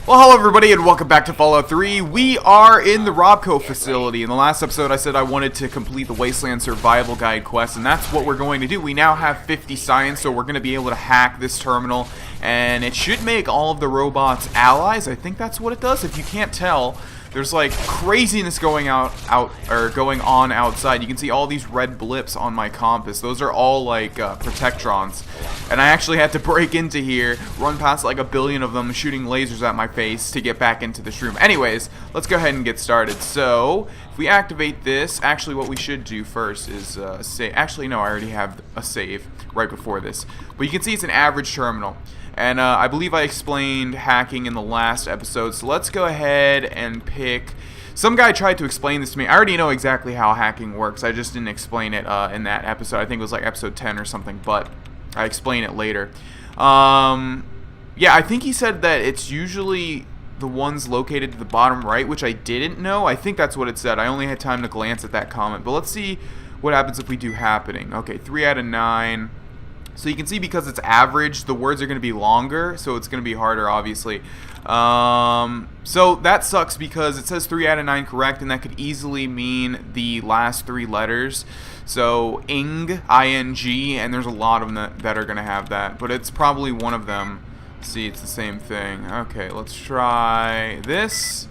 Well, hello everybody and welcome back to Fallout 3. We are in the Robco facility. In the last episode I said I wanted to complete the Wasteland Survival Guide quest, and that's what we're going to do. We now have 50 science, so we're going to be able to hack this terminal, and it should make all of the robots allies. I think that's what it does. If you can't tell, there's like craziness going going on outside. You can see all these red blips on my compass. Those are all like protectrons. And I actually had to break into here, run past like a billion of them, shooting lasers at my face to get back into this room. Anyways, let's go ahead and get started. So, if we activate this, actually what we should do first is save. Actually, no, I already have a save right before this. But you can see it's an average terminal. And I believe I explained hacking in the last episode, so let's go ahead and pick... Some guy tried to explain this to me. I already know exactly how hacking works. I just didn't explain it in that episode. I think it was like episode 10 or something, but I explain it later. Yeah, I think he said that it's usually the ones located to the bottom right, which I didn't know. I think that's what it said. I only had time to glance at that comment, but let's see what happens if we do happening. Okay, 3 out of 9... So you can see because it's average, the words are going to be longer, so it's going to be harder, obviously. So that sucks because it says 3 out of 9 correct, and that could easily mean the last 3 letters. So ing, I-N-G, and there's a lot of them that are going to have that, but it's probably one of them. See, it's the same thing. Okay, let's try this.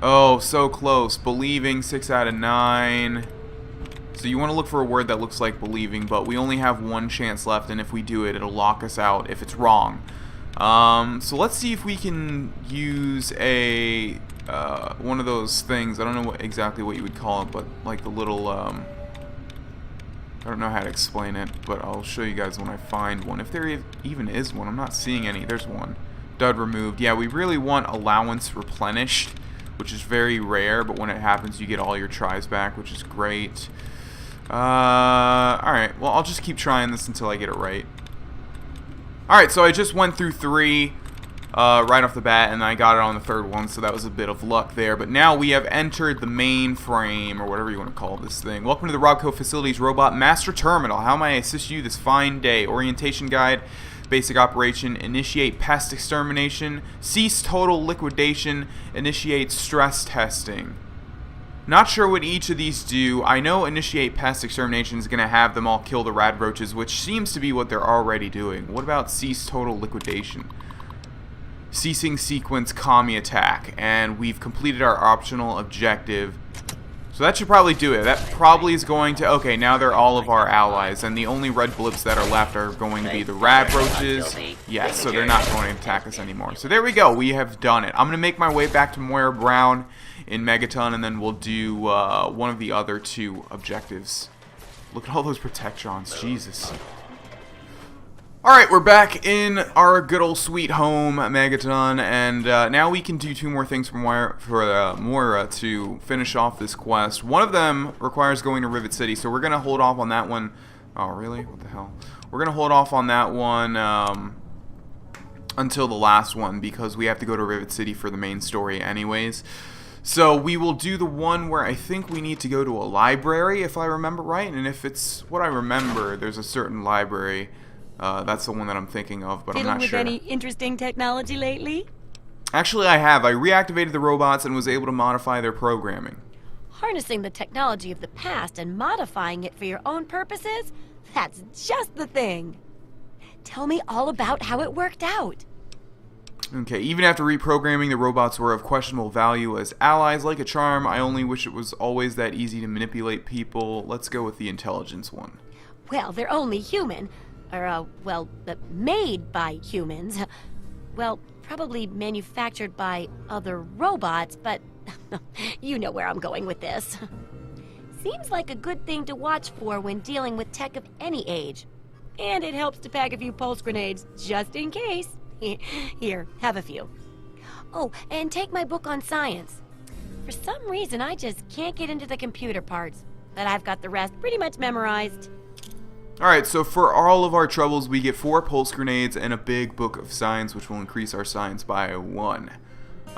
Oh, so close. Believing, 6 out of 9. So you want to look for a word that looks like believing, but we only have one chance left, and if we do it, it'll lock us out if it's wrong. So let's see if we can use a one of those things. I don't know exactly what you would call it, but like the little I don't know how to explain it, but I'll show you guys when I find one. If there even is one, I'm not seeing any. There's one. Dud removed. Yeah, we really want allowance replenished, which is very rare, but when it happens, you get all your tries back, which is great. Alright, well, I'll just keep trying this until I get it right. Alright, so I just went through 3 right off the bat, and I got it on the 3rd one, so that was a bit of luck there. But now we have entered the mainframe, or whatever you want to call this thing. Welcome to the Robco Facilities Robot Master Terminal. How may I assist you this fine day? Orientation guide, basic operation, initiate pest extermination, cease total liquidation, initiate stress testing. Not sure what each of these do. I know initiate pest extermination is going to have them all kill the rad roaches, which seems to be what they're already doing. What about cease total liquidation? Ceasing sequence commie attack, and we've completed our optional objective. So that should probably do it. That probably is going to... Okay, now they're all of our allies, and the only red blips that are left are going to be the rad roaches. Yes, so they're not going to attack us anymore. So there we go. We have done it. I'm going to make my way back to Moira Brown in Megaton, and then we'll do one of the other 2 objectives. Look at all those protectrons. Jesus. Alright, we're back in our good old sweet home, Megaton, and now we can do 2 more things for Moira to finish off this quest. One of them requires going to Rivet City, so we're going to hold off on that one. Oh, really? What the hell? We're going to hold off on that one until the last one, because we have to go to Rivet City for the main story anyways. So we will do the one where I think we need to go to a library, if I remember right, and if it's what I remember, there's a certain library. That's the one that I'm thinking of, but I'm not sure. With any interesting technology lately? Actually, I have. I reactivated the robots and was able to modify their programming. Harnessing the technology of the past and modifying it for your own purposes? That's just the thing. Tell me all about how it worked out. Okay, even after reprogramming, the robots were of questionable value as allies. Like a charm, I only wish it was always that easy to manipulate people. Let's go with the intelligence one. Well, they're only human. Or, made by humans. Well, probably manufactured by other robots, but you know where I'm going with this. Seems like a good thing to watch for when dealing with tech of any age. And it helps to pack a few pulse grenades, just in case. Here, have a few. Oh, and take my book on science. For some reason, I just can't get into the computer parts, but I've got the rest pretty much memorized. Alright, so for all of our troubles, we get 4 pulse grenades and a big book of science, which will increase our science by 1.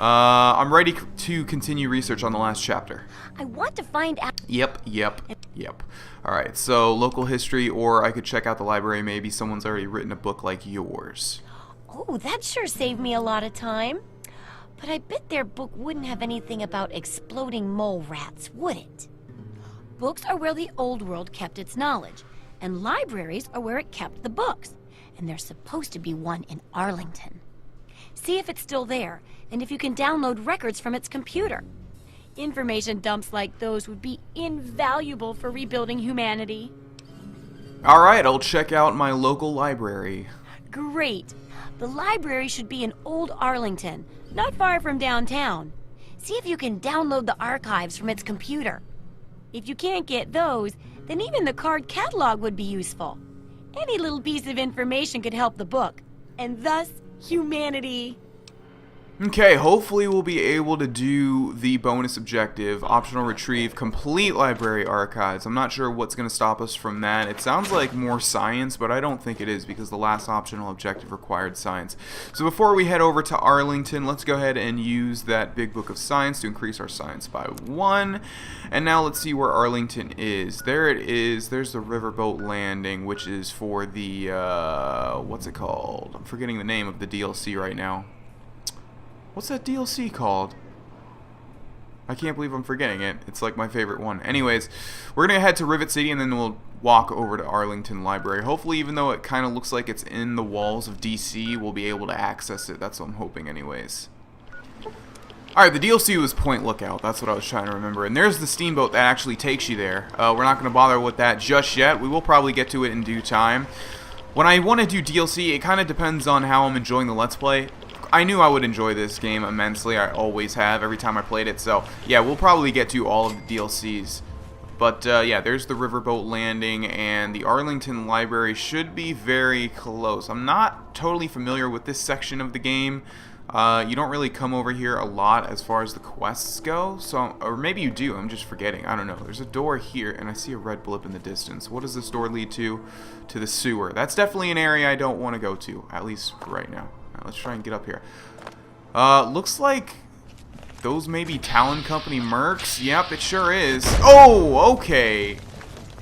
I'm ready to continue research on the last chapter. I want to find out... Yep. Alright, so local history, or I could check out the library. Maybe someone's already written a book like yours. Oh, that sure saved me a lot of time. But I bet their book wouldn't have anything about exploding mole rats, would it? Books are where the old world kept its knowledge, and libraries are where it kept the books. And there's supposed to be one in Arlington. See if it's still there, and if you can download records from its computer. Information dumps like those would be invaluable for rebuilding humanity. Alright, I'll check out my local library. Great. The library should be in Old Arlington, not far from downtown. See if you can download the archives from its computer. If you can't get those, then even the card catalog would be useful. Any little piece of information could help the book, and thus humanity. Okay, hopefully we'll be able to do the bonus objective, optional retrieve complete library archives. I'm not sure what's going to stop us from that. It sounds like more science, but I don't think it is because the last optional objective required science. So before we head over to Arlington, let's go ahead and use that big book of science to increase our science by 1. And now let's see where Arlington is. There it is. There's the riverboat landing, which is for the, what's it called? I'm forgetting the name of the DLC right now. What's that DLC called? I can't believe I'm forgetting it. It's like my favorite one. Anyways, we're going to head to Rivet City and then we'll walk over to Arlington Library. Hopefully, even though it kind of looks like it's in the walls of DC, we'll be able to access it. That's what I'm hoping anyways. Alright, the DLC was Point Lookout. That's what I was trying to remember. And there's the steamboat that actually takes you there. We're not going to bother with that just yet. We will probably get to it in due time. When I want to do DLC, it kind of depends on how I'm enjoying the Let's Play. I knew I would enjoy this game immensely. I always have every time I played it. So, yeah, we'll probably get to all of the DLCs. But, yeah, there's the riverboat landing, and the Arlington Library should be very close. I'm not totally familiar with this section of the game. You don't really come over here a lot as far as the quests go. So, or maybe you do. I'm just forgetting. I don't know. There's a door here, and I see a red blip in the distance. What does this door lead to? To the sewer. That's definitely an area I don't want to go to, at least for right now. Let's try and get up here. Looks like those may be Talon Company mercs. Yep, it sure is. Oh, okay.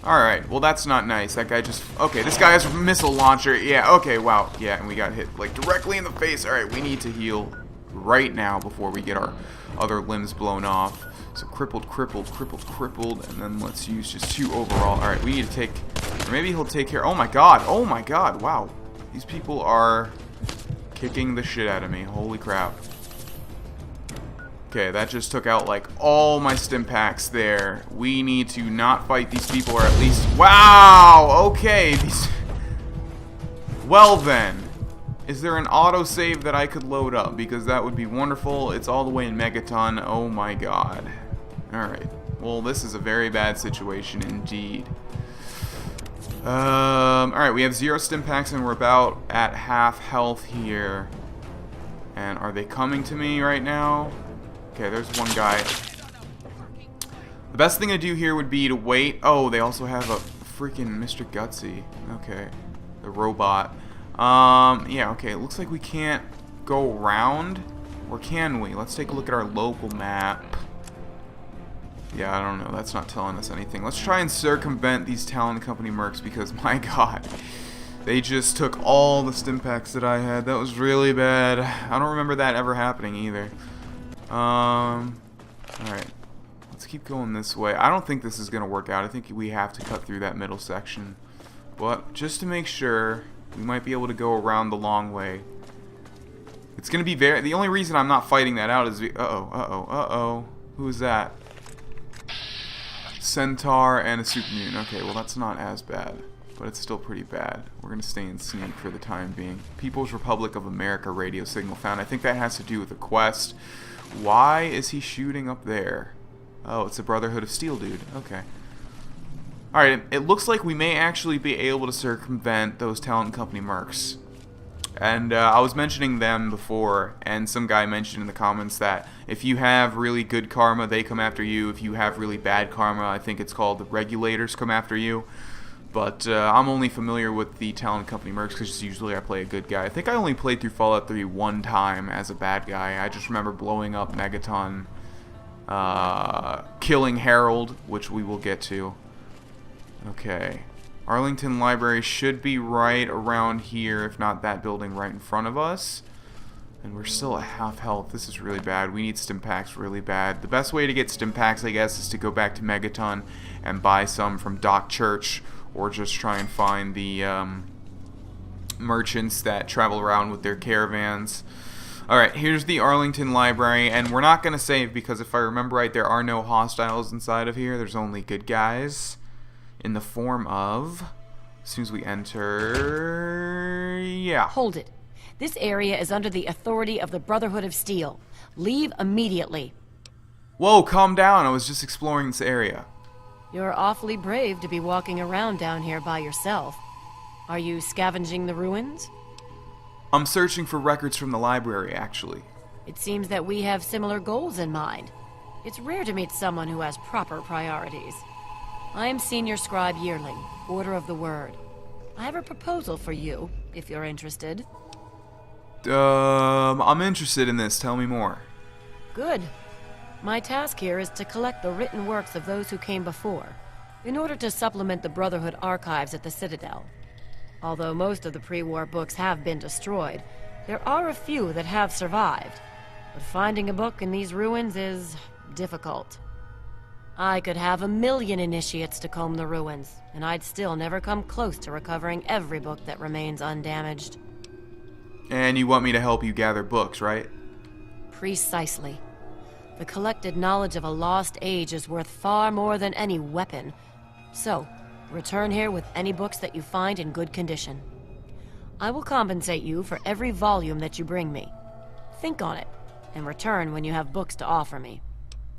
Alright, well that's not nice. That guy just... Okay, this guy has a missile launcher. Yeah, okay, wow. Yeah, and we got hit, like, directly in the face. Alright, we need to heal right now before we get our other limbs blown off. So crippled, crippled, crippled, crippled, and then let's use just 2 overall. Alright, we need to take... Or maybe he'll take care... Oh my god, wow. These people are... kicking the shit out of me. Holy crap. Okay, that just took out like all my stim packs there. We need to not fight these people, or at least... Wow! Okay, these... Well then. Is there an autosave that I could load up? Because that would be wonderful. It's all the way in Megaton. Oh my god. Alright. Well, this is a very bad situation indeed. Alright, we have 0 stim packs and we're about at half health here. And are they coming to me right now? Okay, there's one guy. The best thing to do here would be to wait. Oh, they also have a freaking Mr. Gutsy. Okay, the robot. Yeah, okay, it looks like we can't go around. Or can we? Let's take a look at our local map. Yeah, I don't know. That's not telling us anything. Let's try and circumvent these Talon Company mercs because, my god, they just took all the stim packs that I had. That was really bad. I don't remember that ever happening either. Alright. Let's keep going this way. I don't think this is going to work out. I think we have to cut through that middle section. But, just to make sure, we might be able to go around the long way. It's going to be very... The only reason I'm not fighting that out is... Uh-oh. Who is that? Centaur and a super mutant. Okay, well that's not as bad, but it's still pretty bad. We're gonna stay in sneak for the time being. People's Republic of America radio signal found. I think that has to do with the quest. Why is he shooting up there? Oh, it's a Brotherhood of Steel dude. Okay. Alright, it looks like we may actually be able to circumvent those Talon Company mercs. And I was mentioning them before, and some guy mentioned in the comments that if you have really good karma, they come after you. If you have really bad karma, I think it's called the regulators come after you. But I'm only familiar with the Talon Company mercs because usually I play a good guy. I think I only played through Fallout 3 one time as a bad guy. I just remember blowing up Megaton, killing Harold, which we will get to. Okay. Arlington Library should be right around here, if not that building right in front of us. And we're still at half health. This is really bad. We need stim packs really bad. The best way to get stim packs, I guess, is to go back to Megaton and buy some from Doc Church, or just try and find the merchants that travel around with their caravans. Alright, here's the Arlington Library, and we're not going to save because if I remember right, there are no hostiles inside of here. There's only good guys in the form of... As soon as we enter... Yeah. Hold it. This area is under the authority of the Brotherhood of Steel. Leave immediately. Whoa, calm down. I was just exploring this area. You're awfully brave to be walking around down here by yourself. Are you scavenging the ruins? I'm searching for records from the library, actually. It seems that we have similar goals in mind. It's rare to meet someone who has proper priorities. I am Senior Scribe Yearling, Order of the Word. I have a proposal for you, if you're interested. I'm interested in this. Tell me more. Good. My task here is to collect the written works of those who came before, in order to supplement the Brotherhood archives at the Citadel. Although most of the pre-war books have been destroyed, there are a few that have survived. But finding a book in these ruins is difficult. I could have 1,000,000 initiates to comb the ruins, and I'd still never come close to recovering every book that remains undamaged. And you want me to help you gather books, right? Precisely. The collected knowledge of a lost age is worth far more than any weapon. So, return here with any books that you find in good condition. I will compensate you for every volume that you bring me. Think on it, and return when you have books to offer me.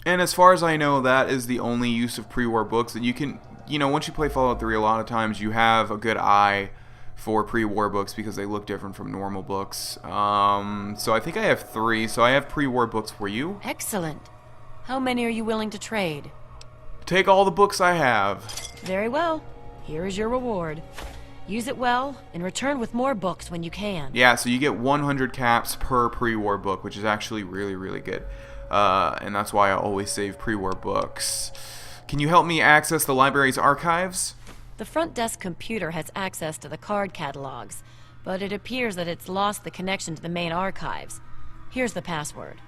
And as far as I know, that is the only use of pre-war books that you can... You know, once you play Fallout 3, a lot of times you have a good eye for pre-war books because they look different from normal books. So I think I have 3, so I have pre-war books for you. Excellent. How many are you willing to trade? Take all the books I have. Very well. Here is your reward. Use it well, and return with more books when you can. Yeah, so you get 100 caps per pre-war book, which is actually really, really good. And that's why I always save pre-war books. Can you help me access the library's archives? The front desk computer has access to the card catalogs, but it appears that it's lost the connection to the main archives. Here's the password.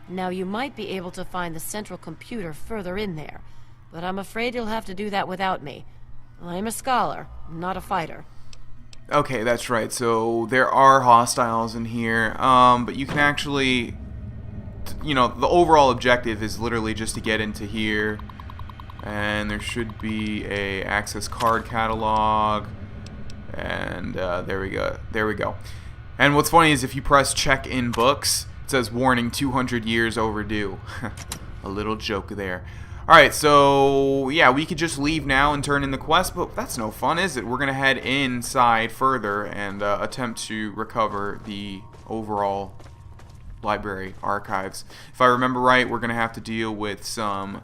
Now, you might be able to find the central computer further in there, but I'm afraid you'll have to do that without me. I'm a scholar, not a fighter. Okay, that's right. So there are hostiles in here, but you can actually... You know, the overall objective is literally just to get into here. And there should be a access card catalog. And there we go. There we go. And what's funny is if you press check in books, it says warning 200 years overdue. A little joke there. Alright, so yeah, we could just leave now and turn in the quest, but that's no fun, is it? We're going to head inside further and attempt to recover the overall library archives. If I remember right, we're going to have to deal with some...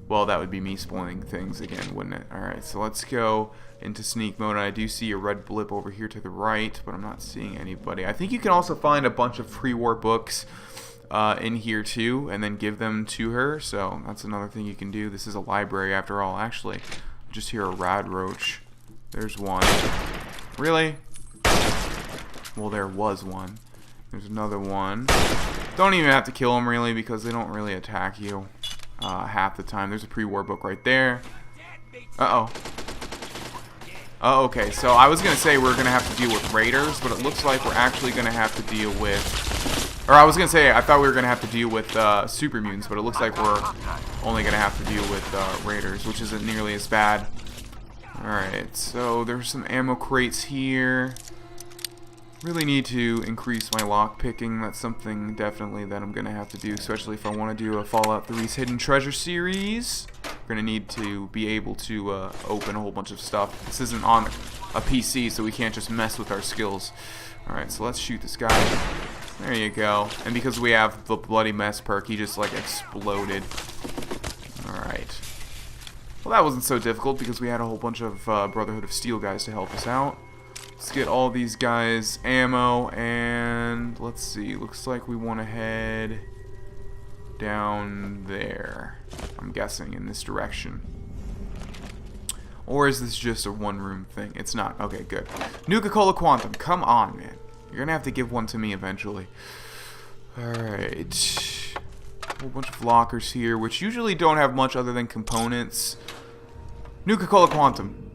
Well, that would be me spoiling things again, wouldn't it? Alright, so let's go into sneak mode. I do see a red blip over here to the right, but I'm not seeing anybody. I think you can also find a bunch of pre-war books in here too, and then give them to her. So that's another thing you can do. This is a library after all. Actually, I just hear a rad roach. There's one. Really? Well, there was one. There's another one. Don't even have to kill them really because they don't really attack you half the time. There's a pre-war book right there. Uh-oh. Oh, okay. So I was going to say we're going to have to deal with raiders, but it looks like we're actually going to have to deal with... Or I was going to say I thought we were going to have to deal with super mutants, but it looks like we're only going to have to deal with raiders, which isn't nearly as bad. Alright, so there's some ammo crates here. Really need to increase my lock picking. That's something definitely that I'm going to have to do, especially if I want to do a Fallout 3's Hidden Treasure series. We're going to need to be able to open a whole bunch of stuff. This isn't on a PC, so we can't just mess with our skills. Alright, so let's shoot this guy. There you go. And because we have the Bloody Mess perk, he just like exploded. Alright. Well, that wasn't so difficult because we had a whole bunch of Brotherhood of Steel guys to help us out. Let's get all these guys ammo, and let's see. Looks like we want to head down there. I'm guessing in this direction. Or is this just a one-room thing? It's not. Okay, good. Nuka-Cola Quantum. Come on, man. You're gonna have to give one to me eventually. Alright. A whole bunch of lockers here, which usually don't have much other than components. Nuka-Cola Quantum.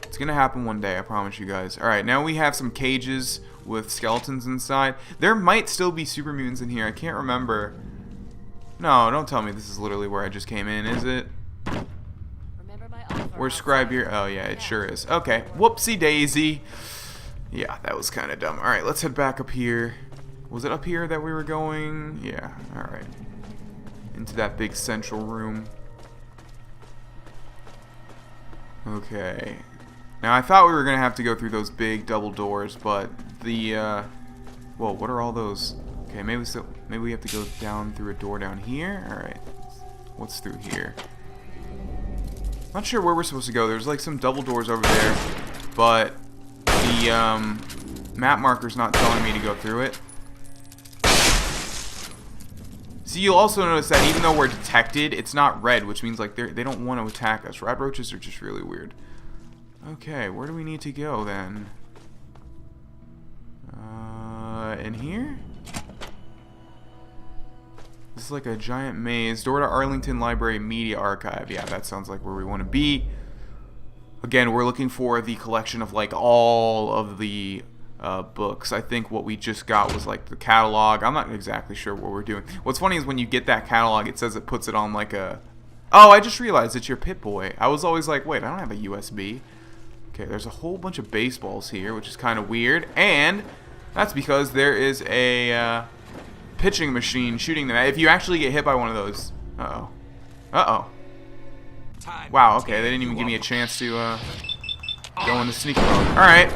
It's gonna happen one day, I promise you guys. Alright, now we have some cages with skeletons inside. There might still be super mutants in here. I can't remember. No, don't tell me this is literally where I just came in, is it? Where's Scribe here? Oh, yeah, it sure is. Okay. Whoopsie daisy. Yeah, that was kind of dumb. Alright, let's head back up here. Was it up here that we were going? Yeah, alright. Into that big central room. Okay. Now, I thought we were going to have to go through those big double doors, but the, whoa, what are all those? Okay, maybe we have to go down through a door down here? Alright. What's through here? Not sure where we're supposed to go. There's like some double doors over there, but the map marker's not telling me to go through it. See, you'll also notice that even though we're detected, it's not red, which means like they don't want to attack us. Rad roaches are just really weird. Okay, where do we need to go then? In here? This is like a giant maze. Door to Arlington Library Media Archive. Yeah, that sounds like where we want to be. Again, we're looking for the collection of like all of the books. I think what we just got was like the catalog. I'm not exactly sure what we're doing. What's funny is when you get that catalog, it says it puts it on like a... Oh, I just realized it's your Pip-Boy. I was always like, wait, I don't have a USB. Okay, there's a whole bunch of baseballs here, which is kind of weird. And that's because there is a pitching machine shooting them. If you actually get hit by one of those... Uh-oh. Uh-oh. Wow, okay, they didn't even give me a chance to go into sneak mode. Alright.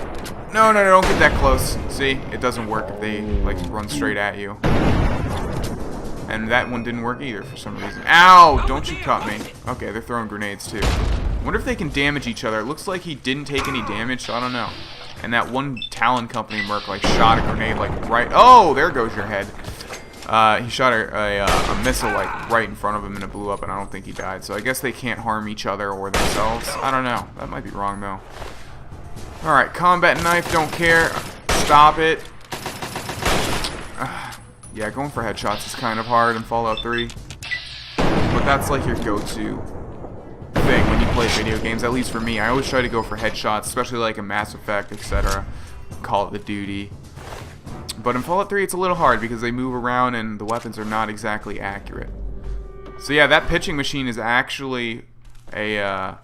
No, don't get that close. See? It doesn't work if they, like, run straight at you. And that one didn't work either for some reason. Ow! Don't you cut me. Okay, they're throwing grenades, too. Wonder if they can damage each other. It looks like he didn't take any damage, so I don't know. And that one Talon Company merc, like, shot a grenade, like, right... Oh! There goes your head. He shot a missile, like, right in front of him, and it blew up, and I don't think he died. So I guess they can't harm each other or themselves. I don't know. That might be wrong, though. Alright, combat knife, don't care. Stop it. Yeah, going for headshots is kind of hard in Fallout 3. But that's like your go-to thing when you play video games, at least for me. I always try to go for headshots, especially like a Mass Effect, etc. Call it the duty. But in Fallout 3, it's a little hard because they move around and the weapons are not exactly accurate. So yeah, that pitching machine is actually a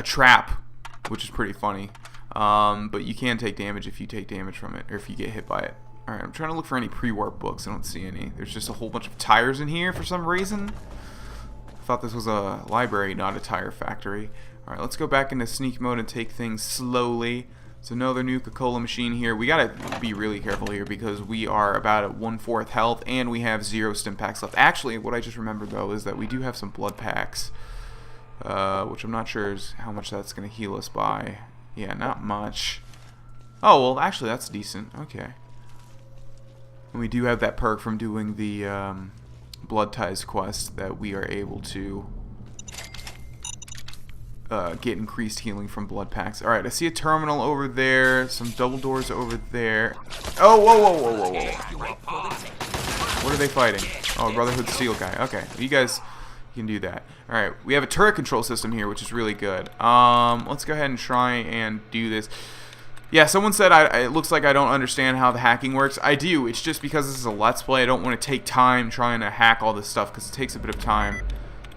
trap, which is pretty funny. But you can take damage if you take damage from it, or if you get hit by it. Alright, I'm trying to look for any pre-warp books. I don't see any. There's just a whole bunch of tires in here for some reason. I thought this was a library, not a tire factory. Alright, let's go back into sneak mode and take things slowly. So another Nuka-Cola machine here. We gotta be really careful here because we are about at 1/4 health and we have 0 stim packs left. Actually, what I just remembered though is that we do have some blood packs, which I'm not sure is how much that's gonna heal us by. Yeah, not much. Oh well, actually that's decent. Okay. And we do have that perk from doing the Blood Ties quest that we are able to get increased healing from blood packs. Alright, I see a terminal over there, some double doors over there. Oh, whoa. What are they fighting? Oh, Brotherhood Steel guy. Okay, you guys can do that. Alright, we have a turret control system here, which is really good. Let's go ahead and try and do this. Yeah, someone said it looks like I don't understand how the hacking works. I do. It's just because this is a Let's Play. I don't want to take time trying to hack all this stuff because it takes a bit of time.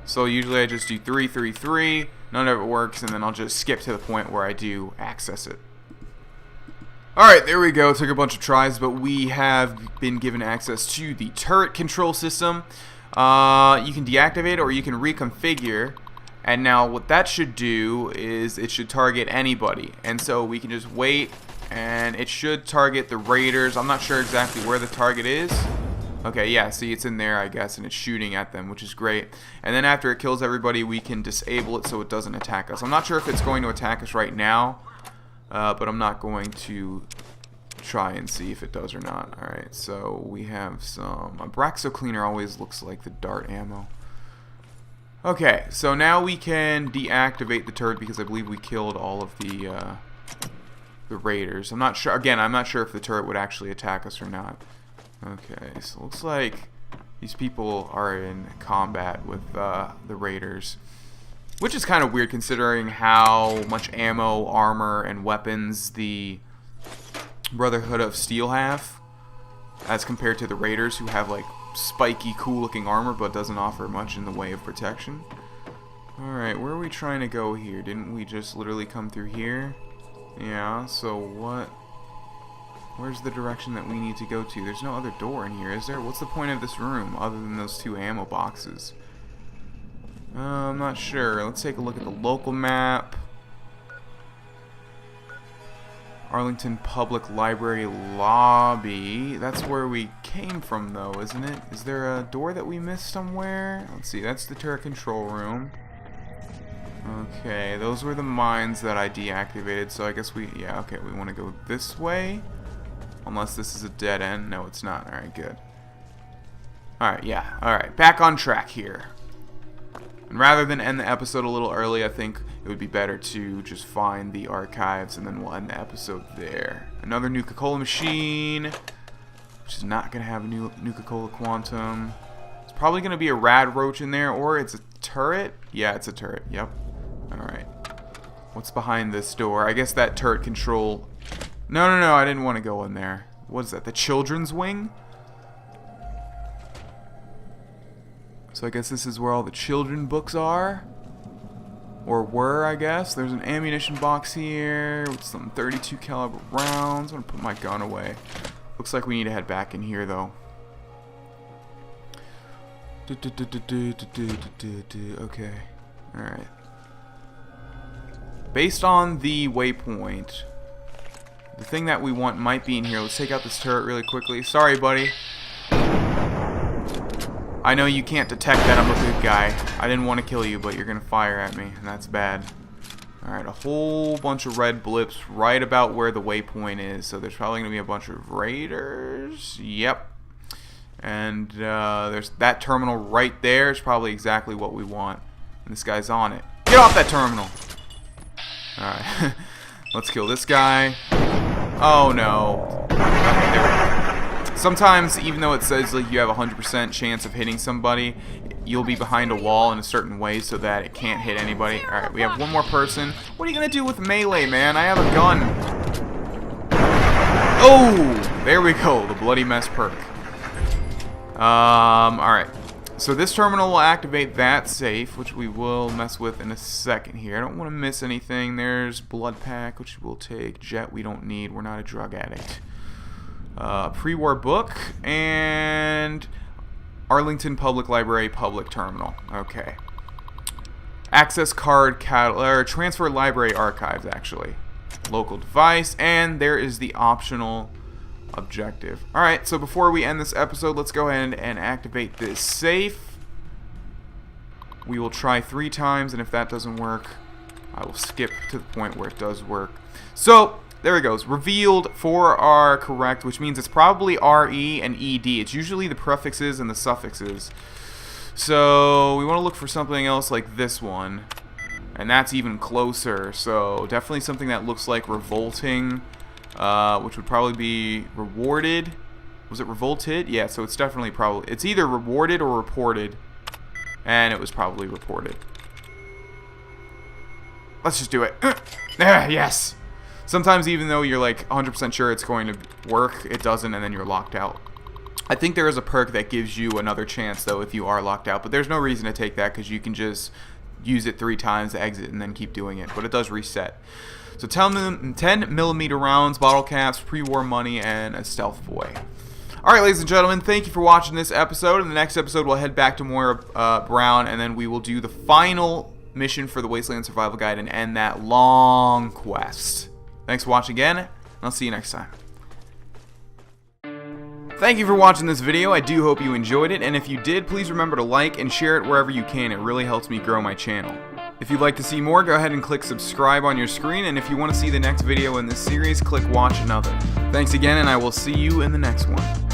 So usually I just do 3, 3, 3. None of it works, and then I'll just skip to the point where I do access it. Alright, there we go. It took a bunch of tries, but we have been given access to the turret control system. You can deactivate it or you can reconfigure. And now what that should do is it should target anybody. And so we can just wait and it should target the raiders. I'm not sure exactly where the target is. Okay, yeah, see it's in there I guess and it's shooting at them, which is great. And then after it kills everybody we can disable it so it doesn't attack us. I'm not sure if it's going to attack us right now, but I'm not going to try and see if it does or not. Alright, so we have some... Abraxo Cleaner always looks like the dart ammo. Okay, so now we can deactivate the turret because I believe we killed all of the the raiders. I'm not sure. Again, I'm not sure if the turret would actually attack us or not. Okay, so it looks like these people are in combat with the raiders, which is kind of weird considering how much ammo, armor, and weapons the Brotherhood of Steel have, as compared to the raiders, who have like spiky, cool-looking armor but doesn't offer much in the way of protection. Alright, where are we trying to go here? Didn't we just literally come through here? Yeah, so what? Where's the direction that we need to go to? There's no other door in here, is there? What's the point of this room other than those 2 ammo boxes? I'm not sure. Let's take a look at the local map. Arlington Public Library lobby. That's where we came from, though, isn't it? Is there a door that we missed somewhere? Let's see. That's the turret control room. Okay, those were the mines that I deactivated, so I guess yeah, okay, we want to go this way. Unless this is a dead end. No, it's not. Alright, good. Alright, yeah. Alright, back on track here. And rather than end the episode a little early, I think it would be better to just find the archives and then we'll end the episode there. Another Nuka-Cola machine, which is not going to have a new Nuka-Cola Quantum. It's probably going to be a rad roach in there, or it's a turret. Yeah, it's a turret. Yep. Alright. What's behind this door? I guess that turret control... No, I didn't want to go in there. What is that? The children's wing? So I guess this is where all the children books are. Or were, I guess. There's an ammunition box here with some 32 caliber rounds. I'm going to put my gun away. Looks like we need to head back in here, though. Okay. Alright. Based on the waypoint, the thing that we want might be in here. Let's take out this turret really quickly. Sorry, buddy. I know you can't detect that I'm a good guy. I didn't want to kill you, but you're going to fire at me, and that's bad. Alright, a whole bunch of red blips right about where the waypoint is. So there's probably going to be a bunch of raiders. Yep. And there's that terminal right there. It's probably exactly what we want. And this guy's on it. Get off that terminal! Alright. Let's kill this guy. Oh no. Okay, there we go. Sometimes, even though it says like you have a 100% chance of hitting somebody, you'll be behind a wall in a certain way so that it can't hit anybody. Alright, we have one more person. What are you gonna do with melee, man? I have a gun. Oh! There we go. The bloody mess perk. Alright. So this terminal will activate that safe, which we will mess with in a second here. I don't want to miss anything. There's blood pack, which we'll take. Jet we don't need. We're not a drug addict. Pre-war book and Arlington Public Library public terminal. Okay. Access card or transfer library archives, actually. Local device, and there is the optional objective. Alright, so before we end this episode, let's go ahead and activate this safe. We will try 3 times, and if that doesn't work, I will skip to the point where it does work. So, there it goes. Revealed 4 are correct, which means it's probably RE and ED. It's usually the prefixes and the suffixes. So, we want to look for something else like this one. And that's even closer. So, definitely something that looks like revolting. Which would probably be rewarded. Was it revolted? Yeah, so it's definitely probably... It's either rewarded or reported. And it was probably reported. Let's just do it. Yes! Sometimes even though you're like 100% sure it's going to work, it doesn't, and then you're locked out. I think there is a perk that gives you another chance, though, if you are locked out. But there's no reason to take that, because you can just use it 3 times to exit and then keep doing it. But it does reset. So 10mm rounds, bottle caps, pre-war money, and a stealth boy. Alright, ladies and gentlemen, thank you for watching this episode. In the next episode, we'll head back to Moira Brown, and then we will do the final mission for the Wasteland Survival Guide and end that long quest. Thanks for watching again, and I'll see you next time. Thank you for watching this video. I do hope you enjoyed it, and if you did, please remember to like and share it wherever you can. It really helps me grow my channel. If you'd like to see more, go ahead and click subscribe on your screen, and if you want to see the next video in this series, click watch another. Thanks again, and I will see you in the next one.